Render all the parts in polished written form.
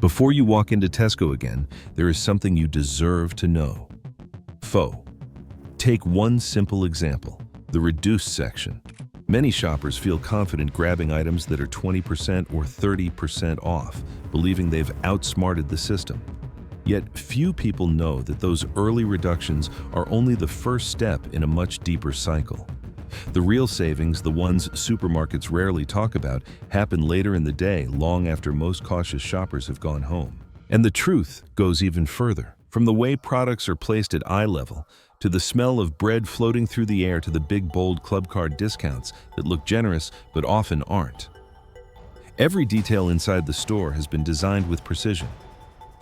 Before you walk into Tesco again, there is something you deserve to know. Take one simple example, the reduced section. Many shoppers feel confident grabbing items that are 20% or 30% off, believing they've outsmarted the system. Yet few people know that those early reductions are only the first step in a much deeper cycle. The real savings, the ones supermarkets rarely talk about, happen later in the day, long after most cautious shoppers have gone home. And the truth goes even further. From the way products are placed at eye level, to the smell of bread floating through the air, to the big, bold club card discounts that look generous but often aren't. Every detail inside the store has been designed with precision,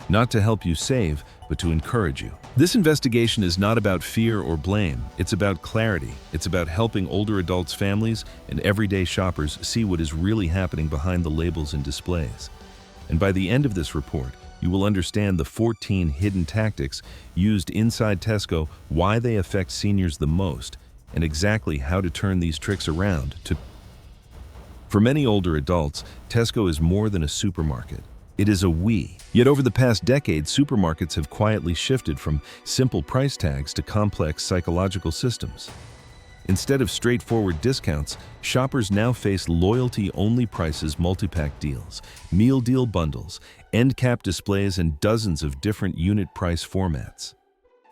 not to help you save, but to encourage you. This investigation is not about fear or blame. It's about clarity. It's about helping older adults, families, and everyday shoppers see what is really happening behind the labels and displays. And by the end of this report, you will understand the 14 hidden tactics used inside Tesco, why they affect seniors the most, and exactly how to turn these tricks around to... For many older adults, Tesco is more than a supermarket. It is a we. Yet over the past decade, supermarkets have quietly shifted from simple price tags to complex psychological systems. Instead of straightforward discounts, shoppers now face loyalty-only prices, multi-pack deals, meal deal bundles, end-cap displays, and dozens of different unit price formats.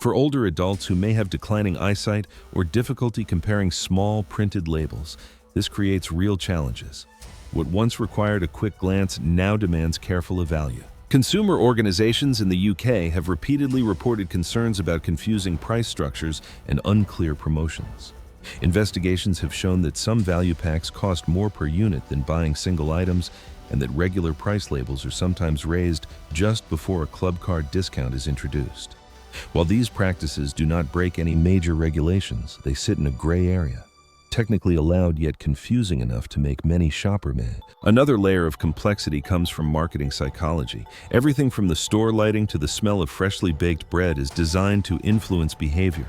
For older adults who may have declining eyesight or difficulty comparing small printed labels, this creates real challenges. What once required a quick glance now demands careful evaluation. Consumer organizations in the UK have repeatedly reported concerns about confusing price structures and unclear promotions. Investigations have shown that some value packs cost more per unit than buying single items, and that regular price labels are sometimes raised just before a club card discount is introduced. While these practices do not break any major regulations, they sit in a gray area, technically allowed yet confusing enough to make many shoppers mad. Another layer of complexity comes from marketing psychology. Everything from the store lighting to the smell of freshly baked bread is designed to influence behavior.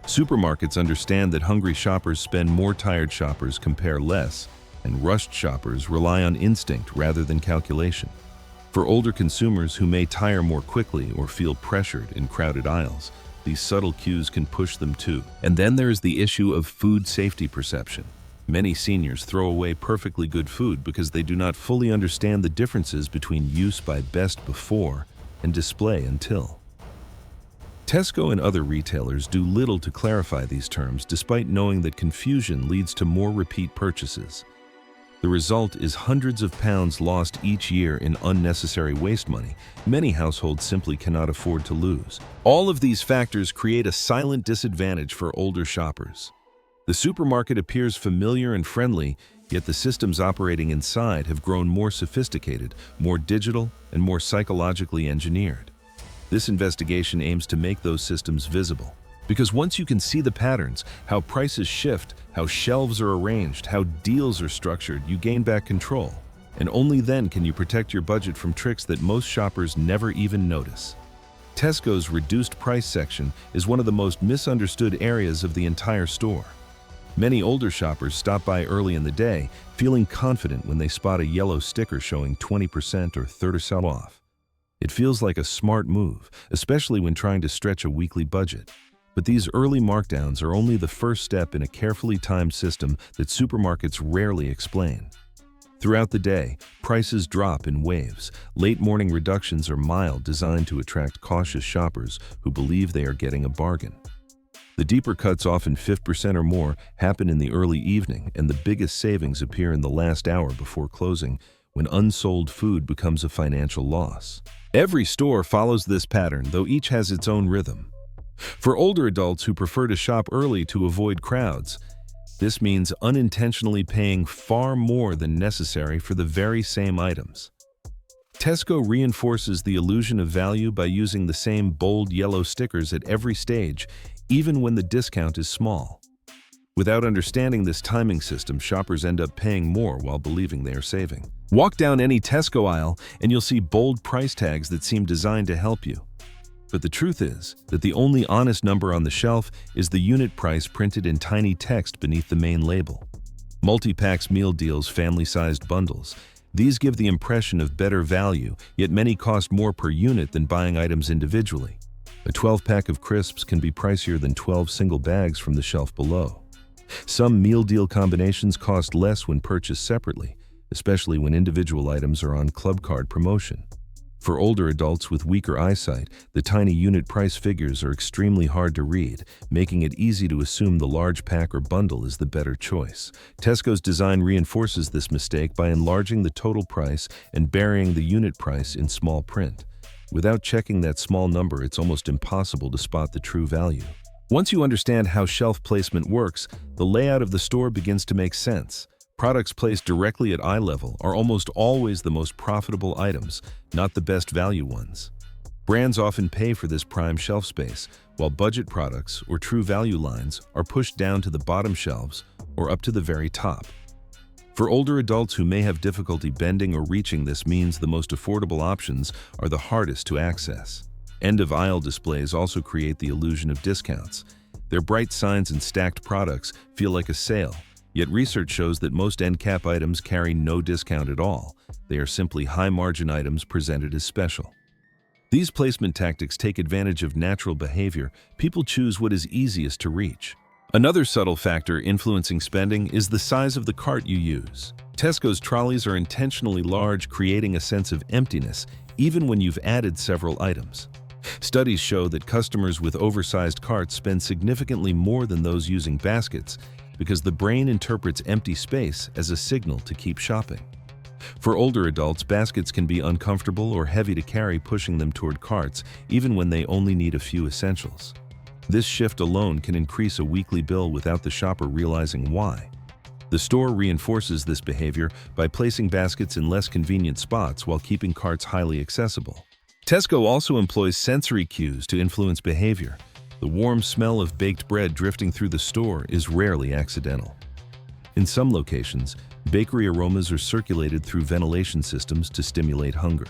Supermarkets understand that hungry shoppers spend more, tired shoppers compare less, and rushed shoppers rely on instinct rather than calculation. For older consumers who may tire more quickly or feel pressured in crowded aisles, these subtle cues can push them too. And then there is the issue of food safety perception. Many seniors throw away perfectly good food because they do not fully understand the differences between use by best before and display until. Tesco and other retailers do little to clarify these terms, despite knowing that confusion leads to more repeat purchases. The result is hundreds of pounds lost each year in unnecessary waste money many households simply cannot afford to lose. All of these factors create a silent disadvantage for older shoppers. The supermarket appears familiar and friendly, yet the systems operating inside have grown more sophisticated, more digital, and more psychologically engineered. This investigation aims to make those systems visible. Because once you can see the patterns, how prices shift, how shelves are arranged, how deals are structured, you gain back control. And only then can you protect your budget from tricks that most shoppers never even notice. Tesco's reduced price section is one of the most misunderstood areas of the entire store. Many older shoppers stop by early in the day, feeling confident when they spot a yellow sticker showing 20% or 30% off. It feels like a smart move, especially when trying to stretch a weekly budget. But these early markdowns are only the first step in a carefully timed system that supermarkets rarely explain. Throughout the day, prices drop in waves. Late morning reductions are mild, designed to attract cautious shoppers who believe they are getting a bargain. The deeper cuts, often 50% or more, happen in the early evening, and the biggest savings appear in the last hour before closing, when unsold food becomes a financial loss. Every store follows this pattern, though each has its own rhythm. For older adults who prefer to shop early to avoid crowds, this means unintentionally paying far more than necessary for the very same items. Tesco reinforces the illusion of value by using the same bold yellow stickers at every stage, even when the discount is small. Without understanding this timing system, shoppers end up paying more while believing they are saving. Walk down any Tesco aisle and you'll see bold price tags that seem designed to help you. But the truth is that the only honest number on the shelf is the unit price printed in tiny text beneath the main label. Multi-packs, meal deals, family-sized bundles. These give the impression of better value, yet many cost more per unit than buying items individually. A 12-pack of crisps can be pricier than 12 single bags from the shelf below. Some meal deal combinations cost less when purchased separately, especially when individual items are on club card promotion. For older adults with weaker eyesight, the tiny unit price figures are extremely hard to read, making it easy to assume the large pack or bundle is the better choice. Tesco's design reinforces this mistake by enlarging the total price and burying the unit price in small print. Without checking that small number, it's almost impossible to spot the true value. Once you understand how shelf placement works, the layout of the store begins to make sense. Products placed directly at eye level are almost always the most profitable items, not the best value ones. Brands often pay for this prime shelf space, while budget products or true value lines are pushed down to the bottom shelves or up to the very top. For older adults who may have difficulty bending or reaching, this means the most affordable options are the hardest to access. End-of-aisle displays also create the illusion of discounts. Their bright signs and stacked products feel like a sale. Yet research shows that most end cap items carry no discount at all. They are simply high-margin items presented as special. These placement tactics take advantage of natural behavior. People choose what is easiest to reach. Another subtle factor influencing spending is the size of the cart you use. Tesco's trolleys are intentionally large, creating a sense of emptiness, even when you've added several items. Studies show that customers with oversized carts spend significantly more than those using baskets, because the brain interprets empty space as a signal to keep shopping. For older adults, baskets can be uncomfortable or heavy to carry, pushing them toward carts even when they only need a few essentials. This shift alone can increase a weekly bill without the shopper realizing why. The store reinforces this behavior by placing baskets in less convenient spots while keeping carts highly accessible. Tesco also employs sensory cues to influence behavior. The warm smell of baked bread drifting through the store is rarely accidental. In some locations, bakery aromas are circulated through ventilation systems to stimulate hunger.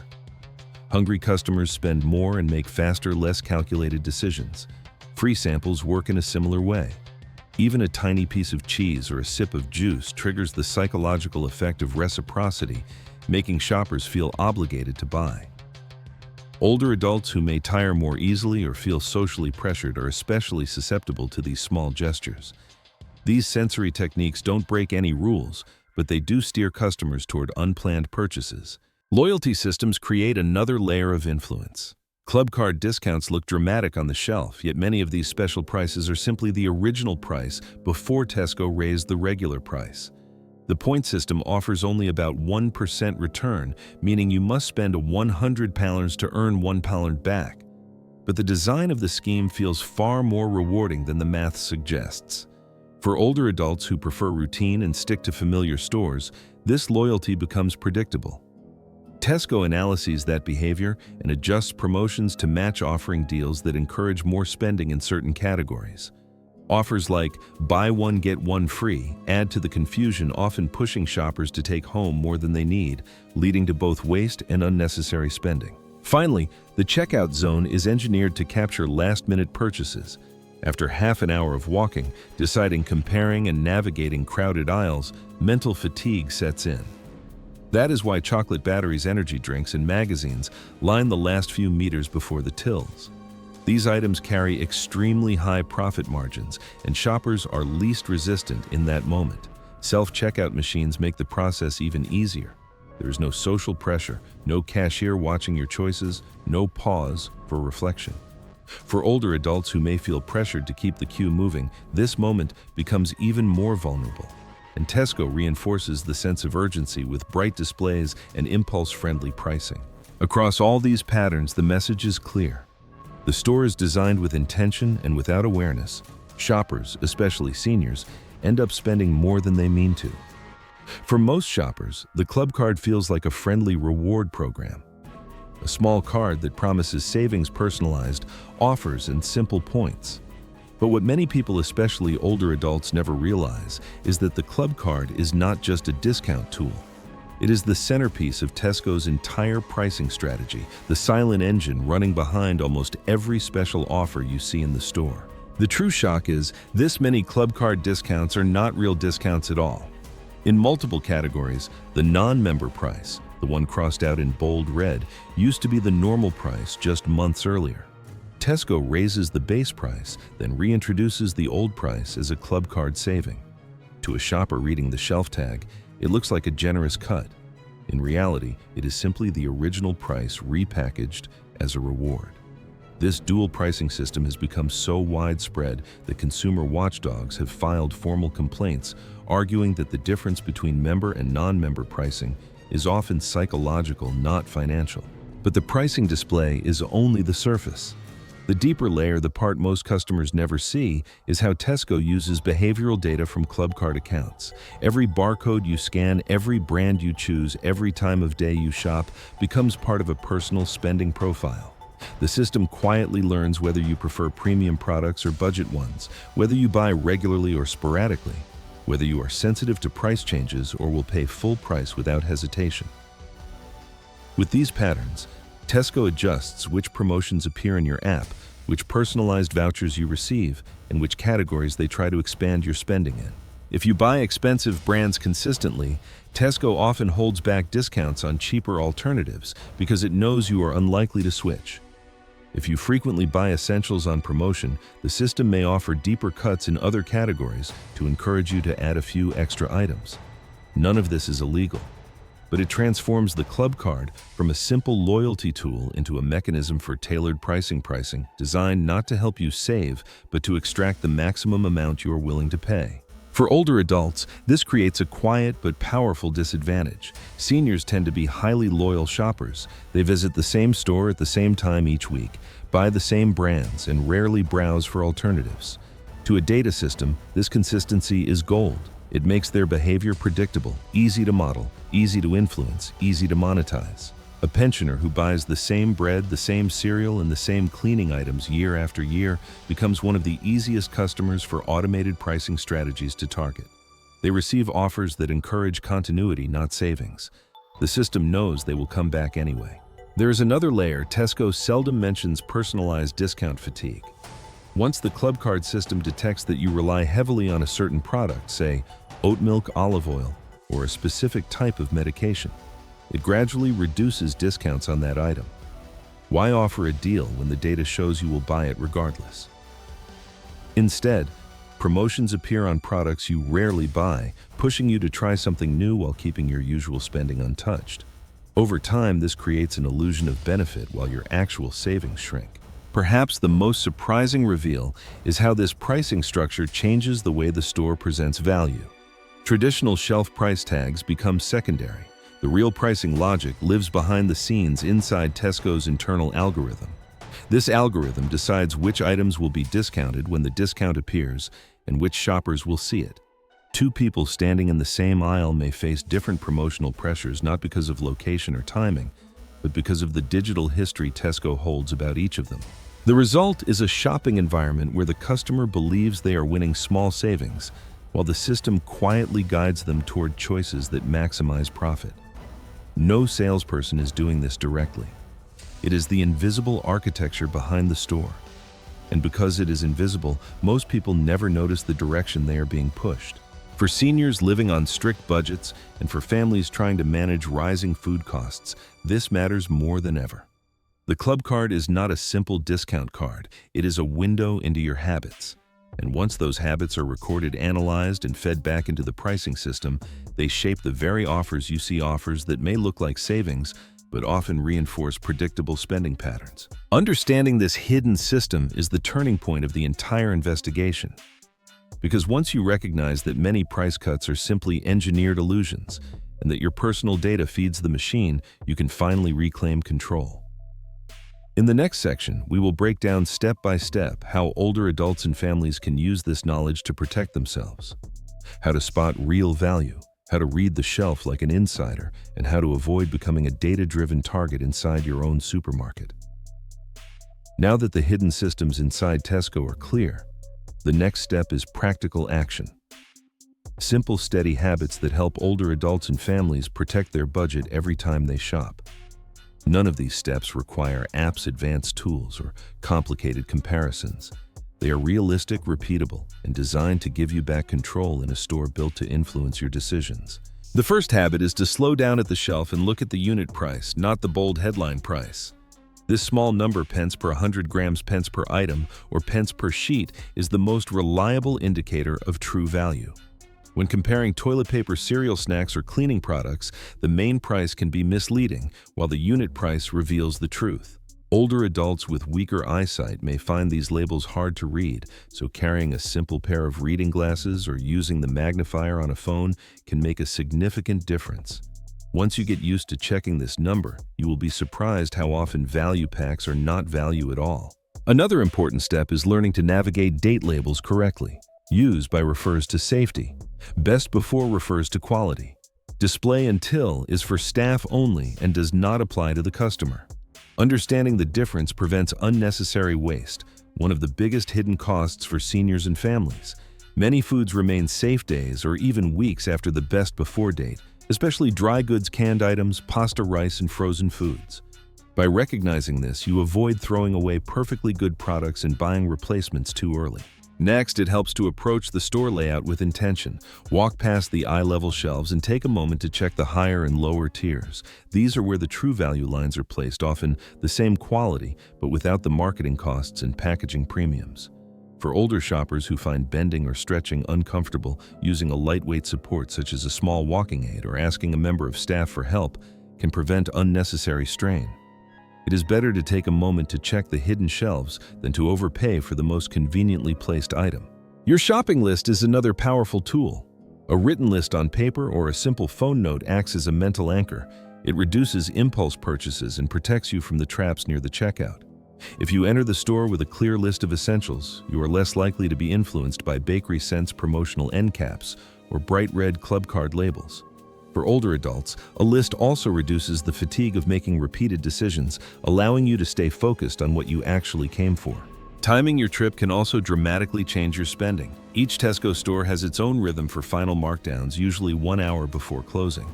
Hungry customers spend more and make faster, less calculated decisions. Free samples work in a similar way. Even a tiny piece of cheese or a sip of juice triggers the psychological effect of reciprocity, making shoppers feel obligated to buy. Older adults who may tire more easily or feel socially pressured are especially susceptible to these small gestures. These sensory techniques don't break any rules, but they do steer customers toward unplanned purchases. Loyalty systems create another layer of influence. Club card discounts look dramatic on the shelf, yet many of these special prices are simply the original price before Tesco raised the regular price. The point system offers only about 1% return, meaning you must spend £100 to earn £1 back. But the design of the scheme feels far more rewarding than the math suggests. For older adults who prefer routine and stick to familiar stores, this loyalty becomes predictable. Tesco analyzes that behavior and adjusts promotions to match, offering deals that encourage more spending in certain categories. Offers like buy one get one free add to the confusion, often pushing shoppers to take home more than they need, leading to both waste and unnecessary spending. Finally, the checkout zone is engineered to capture last-minute purchases. After half an hour of walking, deciding, comparing, and navigating crowded aisles, mental fatigue sets in. That is why chocolate batteries, energy drinks, and magazines line the last few meters before the tills. These items carry extremely high profit margins, and shoppers are least resistant in that moment. Self-checkout machines make the process even easier. There is no social pressure, no cashier watching your choices, no pause for reflection. For older adults who may feel pressured to keep the queue moving, this moment becomes even more vulnerable. And Tesco reinforces the sense of urgency with bright displays and impulse-friendly pricing. Across all these patterns, the message is clear. The store is designed with intention, and without awareness, shoppers, especially seniors, end up spending more than they mean to. For most shoppers, the club card feels like a friendly reward program. A small card that promises savings, personalized offers, and simple points. But what many people, especially older adults, never realize is that the club card is not just a discount tool. It is the centerpiece of Tesco's entire pricing strategy, the silent engine running behind almost every special offer you see in the store. The true shock is this many club card discounts are not real discounts at all. In multiple categories, the non-member price, the one crossed out in bold red, used to be the normal price just months earlier. Tesco raises the base price, then reintroduces the old price as a club card saving. To a shopper reading the shelf tag, it looks like a generous cut. In reality, it is simply the original price repackaged as a reward. This dual pricing system has become so widespread that consumer watchdogs have filed formal complaints, arguing that the difference between member and non-member pricing is often psychological, not financial. But the pricing display is only the surface. The deeper layer, the part most customers never see, is how Tesco uses behavioral data from club card accounts. Every barcode you scan, every brand you choose, every time of day you shop becomes part of a personal spending profile. The system quietly learns whether you prefer premium products or budget ones, whether you buy regularly or sporadically, whether you are sensitive to price changes or will pay full price without hesitation. With these patterns, Tesco adjusts which promotions appear in your app, which personalized vouchers you receive, and which categories they try to expand your spending in. If you buy expensive brands consistently, Tesco often holds back discounts on cheaper alternatives because it knows you are unlikely to switch. If you frequently buy essentials on promotion, the system may offer deeper cuts in other categories to encourage you to add a few extra items. None of this is illegal, but it transforms the club card from a simple loyalty tool into a mechanism for tailored pricing designed not to help you save, but to extract the maximum amount you are willing to pay. For older adults, this creates a quiet but powerful disadvantage. Seniors tend to be highly loyal shoppers. They visit the same store at the same time each week, buy the same brands, and rarely browse for alternatives. To a data system, this consistency is gold. It makes their behavior predictable, easy to model, easy to influence, easy to monetize. A pensioner who buys the same bread, the same cereal, and the same cleaning items year after year becomes one of the easiest customers for automated pricing strategies to target. They receive offers that encourage continuity, not savings. The system knows they will come back anyway. There is another layer. Tesco seldom mentions personalized discount fatigue. Once the club card system detects that you rely heavily on a certain product, say oat milk, olive oil, or a specific type of medication, it gradually reduces discounts on that item. Why offer a deal when the data shows you will buy it regardless? Instead, promotions appear on products you rarely buy, pushing you to try something new while keeping your usual spending untouched. Over time, this creates an illusion of benefit while your actual savings shrink. Perhaps the most surprising reveal is how this pricing structure changes the way the store presents value. Traditional shelf price tags become secondary. The real pricing logic lives behind the scenes inside Tesco's internal algorithm. This algorithm decides which items will be discounted when the discount appears and which shoppers will see it. Two people standing in the same aisle may face different promotional pressures not because of location or timing, but because of the digital history Tesco holds about each of them. The result is a shopping environment where the customer believes they are winning small savings, while the system quietly guides them toward choices that maximize profit. No salesperson is doing this directly. It is the invisible architecture behind the store. And because it is invisible, most people never notice the direction they are being pushed. For seniors living on strict budgets and for families trying to manage rising food costs, this matters more than ever. The club card is not a simple discount card. It is a window into your habits. And once those habits are recorded, analyzed, and fed back into the pricing system, they shape the very offers you see, offers that may look like savings, but often reinforce predictable spending patterns. Understanding this hidden system is the turning point of the entire investigation. Because once you recognize that many price cuts are simply engineered illusions, and that your personal data feeds the machine, you can finally reclaim control. In the next section, we will break down step by step how older adults and families can use this knowledge to protect themselves, how to spot real value, how to read the shelf like an insider, and how to avoid becoming a data-driven target inside your own supermarket. Now that the hidden systems inside Tesco are clear, the next step is practical action. Simple, steady habits that help older adults and families protect their budget every time they shop. None of these steps require apps, advanced tools, or complicated comparisons. They are realistic, repeatable, and designed to give you back control in a store built to influence your decisions. The first habit is to slow down at the shelf and look at the unit price, not the bold headline price. This small number, pence per 100 grams, pence per item, or pence per sheet, is the most reliable indicator of true value. When comparing toilet paper, cereal, snacks, or cleaning products, the main price can be misleading, while the unit price reveals the truth. Older adults with weaker eyesight may find these labels hard to read, so carrying a simple pair of reading glasses or using the magnifier on a phone can make a significant difference. Once you get used to checking this number, you will be surprised how often value packs are not value at all. Another important step is learning to navigate date labels correctly. Use by refers to safety. Best before refers to quality. Display until is for staff only and does not apply to the customer. Understanding the difference prevents unnecessary waste, one of the biggest hidden costs for seniors and families. Many foods remain safe days or even weeks after the best before date, especially dry goods, canned items, pasta, rice, and frozen foods. By recognizing this, you avoid throwing away perfectly good products and buying replacements too early. Next, it helps to approach the store layout with intention. Walk past the eye-level shelves and take a moment to check the higher and lower tiers. These are where the true value lines are placed, often the same quality, but without the marketing costs and packaging premiums. For older shoppers who find bending or stretching uncomfortable, using a lightweight support such as a small walking aid or asking a member of staff for help can prevent unnecessary strain. It is better to take a moment to check the hidden shelves than to overpay for the most conveniently placed item. Your shopping list is another powerful tool. A written list on paper or a simple phone note acts as a mental anchor. It reduces impulse purchases and protects you from the traps near the checkout. If you enter the store with a clear list of essentials, you are less likely to be influenced by bakery scents, promotional end caps, or bright red club card labels. For older adults, a list also reduces the fatigue of making repeated decisions, allowing you to stay focused on what you actually came for. Timing your trip can also dramatically change your spending. Each Tesco store has its own rhythm for final markdowns, usually 1 hour before closing.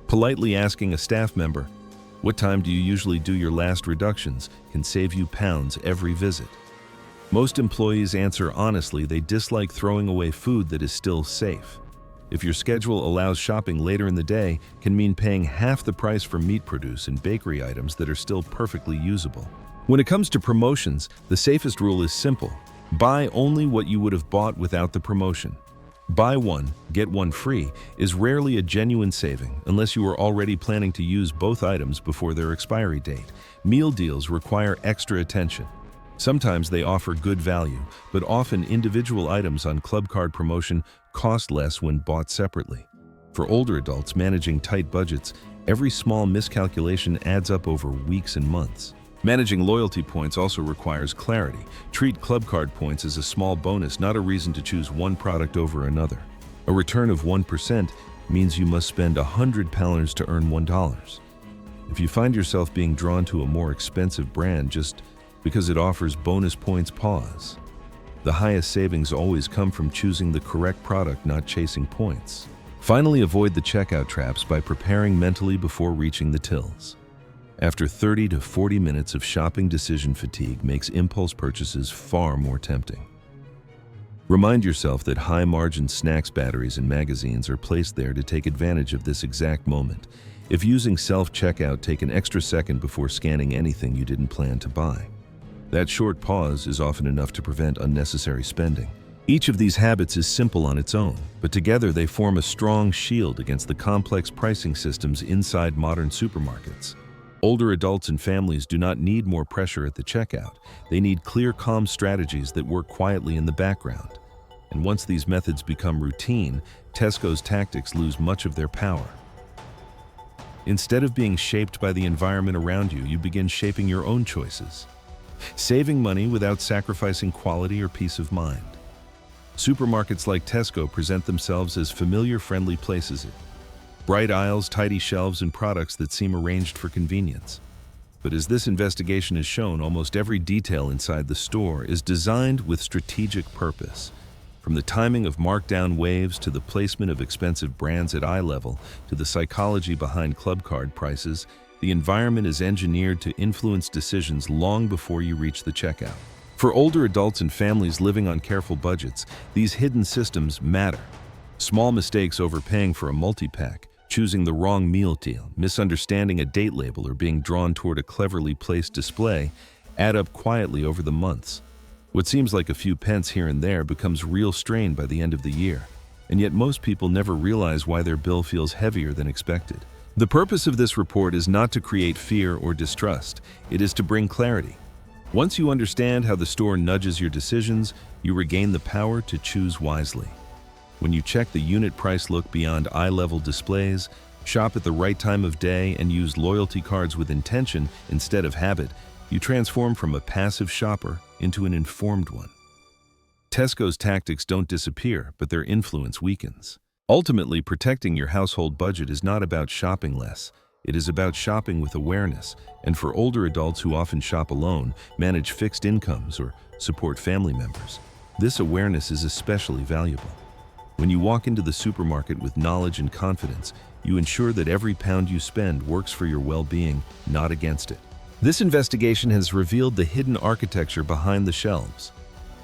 Politely asking a staff member, "What time do you usually do your last reductions?" can save you pounds every visit. Most employees answer honestly they dislike throwing away food that is still safe. If your schedule allows shopping later in the day, can mean paying half the price for meat produce and bakery items that are still perfectly usable. When it comes to promotions, the safest rule is simple. Buy only what you would have bought without the promotion. Buy one, get one free is rarely a genuine saving unless you are already planning to use both items before their expiry date. Meal deals require extra attention. Sometimes they offer good value, but often individual items on club card promotion cost less when bought separately. For older adults managing tight budgets, every small miscalculation adds up over weeks and months. Managing loyalty points also requires clarity. Treat club card points as a small bonus, not a reason to choose one product over another. A return of 1% means you must spend £100 to earn $1. If you find yourself being drawn to a more expensive brand just because it offers bonus points, pause. The highest savings always come from choosing the correct product, not chasing points. Finally, avoid the checkout traps by preparing mentally before reaching the tills. After 30 to 40 minutes of shopping, decision fatigue makes impulse purchases far more tempting. Remind yourself that high-margin snacks, batteries, and magazines are placed there to take advantage of this exact moment. If using self-checkout, take an extra second before scanning anything you didn't plan to buy. That short pause is often enough to prevent unnecessary spending. Each of these habits is simple on its own, but together they form a strong shield against the complex pricing systems inside modern supermarkets. Older adults and families do not need more pressure at the checkout. They need clear, calm strategies that work quietly in the background. And once these methods become routine, Tesco's tactics lose much of their power. Instead of being shaped by the environment around you, you begin shaping your own choices. Saving money without sacrificing quality or peace of mind. Supermarkets like Tesco present themselves as familiar, friendly places. Bright aisles, tidy shelves, and products that seem arranged for convenience. But as this investigation has shown, almost every detail inside the store is designed with strategic purpose. From the timing of markdown waves to the placement of expensive brands at eye level to the psychology behind club card prices, the environment is engineered to influence decisions long before you reach the checkout. For older adults and families living on careful budgets, these hidden systems matter. Small mistakes overpaying for a multi-pack, choosing the wrong meal deal, misunderstanding a date label, or being drawn toward a cleverly placed display add up quietly over the months. What seems like a few pence here and there becomes real strain by the end of the year, and yet most people never realize why their bill feels heavier than expected. The purpose of this report is not to create fear or distrust, it is to bring clarity. Once you understand how the store nudges your decisions, you regain the power to choose wisely. When you check the unit price, look beyond eye-level displays, shop at the right time of day, and use loyalty cards with intention instead of habit, you transform from a passive shopper into an informed one. Tesco's tactics don't disappear, but their influence weakens. Ultimately, protecting your household budget is not about shopping less. It is about shopping with awareness, and for older adults who often shop alone, manage fixed incomes, or support family members, this awareness is especially valuable. When you walk into the supermarket with knowledge and confidence, you ensure that every pound you spend works for your well-being, not against it. This investigation has revealed the hidden architecture behind the shelves.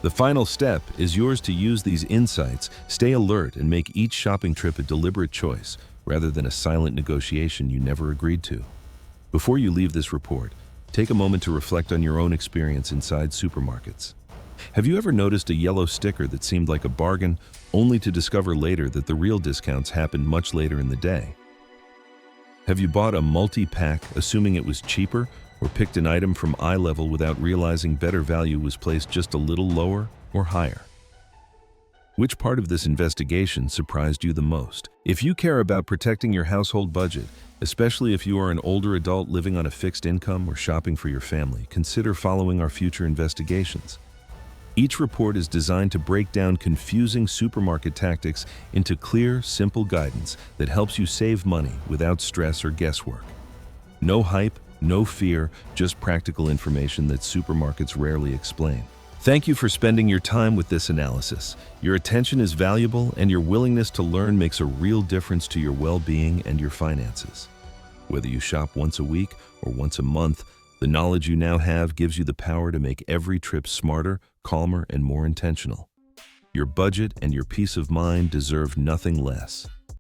The final step is yours to use these insights, stay alert, and make each shopping trip a deliberate choice, rather than a silent negotiation you never agreed to. Before you leave this report, take a moment to reflect on your own experience inside supermarkets. Have you ever noticed a yellow sticker that seemed like a bargain, only to discover later that the real discounts happened much later in the day? Have you bought a multi-pack assuming it was cheaper, or picked an item from eye level without realizing better value was placed just a little lower or higher? Which part of this investigation surprised you the most? If you care about protecting your household budget, especially if you are an older adult living on a fixed income or shopping for your family, consider following our future investigations. Each report is designed to break down confusing supermarket tactics into clear, simple guidance that helps you save money without stress or guesswork. No hype, no fear, just practical information that supermarkets rarely explain. Thank you for spending your time with this analysis. Your attention is valuable, and your willingness to learn makes a real difference to your well-being and your finances. Whether you shop once a week or once a month, the knowledge you now have gives you the power to make every trip smarter, calmer, and more intentional. Your budget and your peace of mind deserve nothing less.